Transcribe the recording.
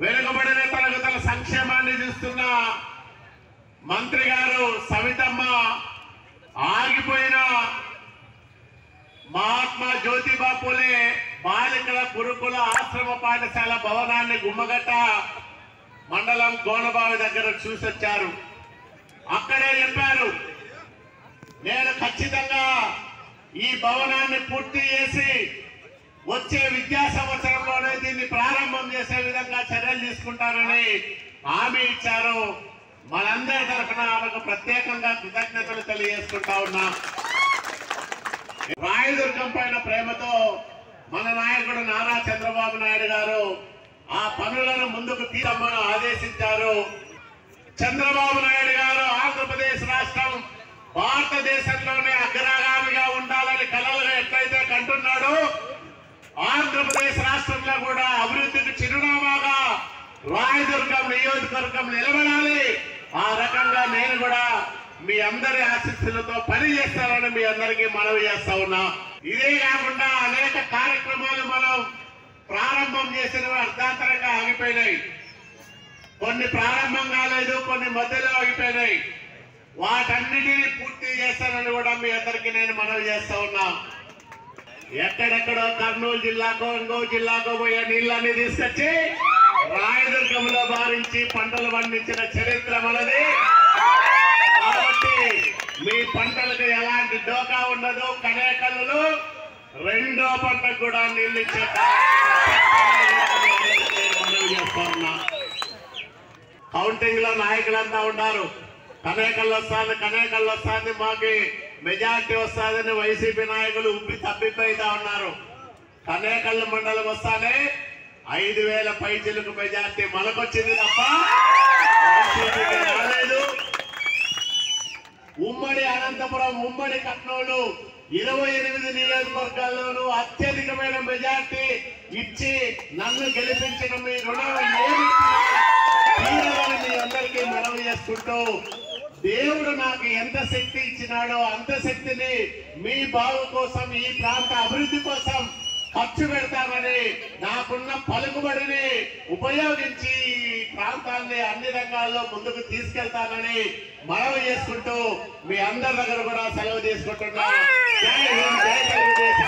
వెనుకబడిన తరగతుల సంక్షేమాన్ని చూస్తున్న మంత్రి గారు సవితమ్మ ఆగిపోయిన మహాత్మా జ్యోతిబా పూలే బాలికల గురుకుల ఆశ్రమ పాఠశాల భవనాన్ని గుమ్మగట్ట మండలం గోనబావి దగ్గర చూసొచ్చారు. అక్కడే చెప్పారు, నేను ఖచ్చితంగా ఈ భవనాన్ని పూర్తి చేసి వచ్చే విద్యా సంవత్సరంలోనే దీన్ని ప్రారంభం చేసే విధంగా చర్యలు తీసుకుంటానని హామీ ఇచ్చారు. మనందరి తరఫున ఆమెకు ప్రత్యేకంగా కృతజ్ఞతలు తెలియజేసుకుంటా ఉన్నా. రాయదుర్గం పైన ప్రేమతో మన నాయకుడు నారా చంద్రబాబు నాయుడు గారు ఆ పనులను ముందుకు తీయమని ఆదేశించారు. చంద్రబాబు నాయుడు గారు ఆంధ్రప్రదేశ్ రాష్ట్రం భారతదేశంలోనే అగ్రగామిగా ఉండాలని కలలుగా ఎట్లయితే కంటున్నాడో ఆంధ్రప్రదేశ్ రాష్ట్రంలో కూడా అభివృద్ధికి చిరునామాగా రాయదుర్గం నియోజకవర్గం నిలబడాలి. ఆ రకంగా నేను కూడా మీ అందరి ఆశీస్సులతో పని చేస్తానని మీ అందరికీ మనవి చేస్తా ఉన్నా. ఇదే కాకుండా అనేక కార్యక్రమాలు మనం ప్రారంభం చేసినవి అర్ధాంతరంగా ఆగిపోయినాయి. కొన్ని ప్రారంభం కాలేదు, కొన్ని మధ్యలో ఆగిపోయినాయి. వాటన్నిటినీ పూర్తి చేస్తానని కూడా మీ అందరికీ నేను మనవి చేస్తా ఉన్నా. ఎక్కడెక్కడో కర్నూలు జిల్లాకో ఇంకో జిల్లాకో పోయే నీళ్ళని తీసుకొచ్చి రాయదుర్గంలో భారించి పంటలు పండించిన చరిత్ర మనది. కాబట్టి మీ పంటలకు ఎలాంటి డోకా ఉండదు. కనేకల్లు రెండో పంటకు కూడా నీళ్ళు ఇచ్చే మనవి చేస్తా ఉన్నా. కౌంటింగ్ లో నాయకులంతా ఉన్నారు. కనేకల్లు వస్తుంది మాకు మెజార్టీ వస్తుందని వైసీపీ నాయకులు ఉబ్బి తప్పిపోయితా ఉన్నారు. కనేకల్లు మండలం వస్తానే 5,000 పైచిలకు మెజార్టీ మనకొచ్చింది తప్ప వైసీపీకి రాలేదు. ఉమ్మడి అనంతపురం, ఉమ్మడి కర్నూలు 28 నియోజకవర్గాల్లోనూ అత్యధికమైన మెజార్టీ ఇచ్చి నన్ను గెలిపించిన మీ రుణం ఏమిటి మీ అందరికీ మనవి చేసుకుంటూ దేవుడు నాకు ఎంత శక్తి ఇచ్చినాడో అంత శక్తిని మీ బాగు కోసం, ఈ ప్రాంత అభివృద్ధి కోసం ఖర్చు పెడతామని నాకున్న పలుకుబడిని ఉపయోగించి ఈ ప్రాంతాన్ని అన్ని రంగాల్లో ముందుకు తీసుకెళ్తానని మనవి చేసుకుంటూ మీ అందరి దగ్గర కూడా సెలవు తీసుకుంటున్నా. జై హింద్, జై తెలుగుదేశం.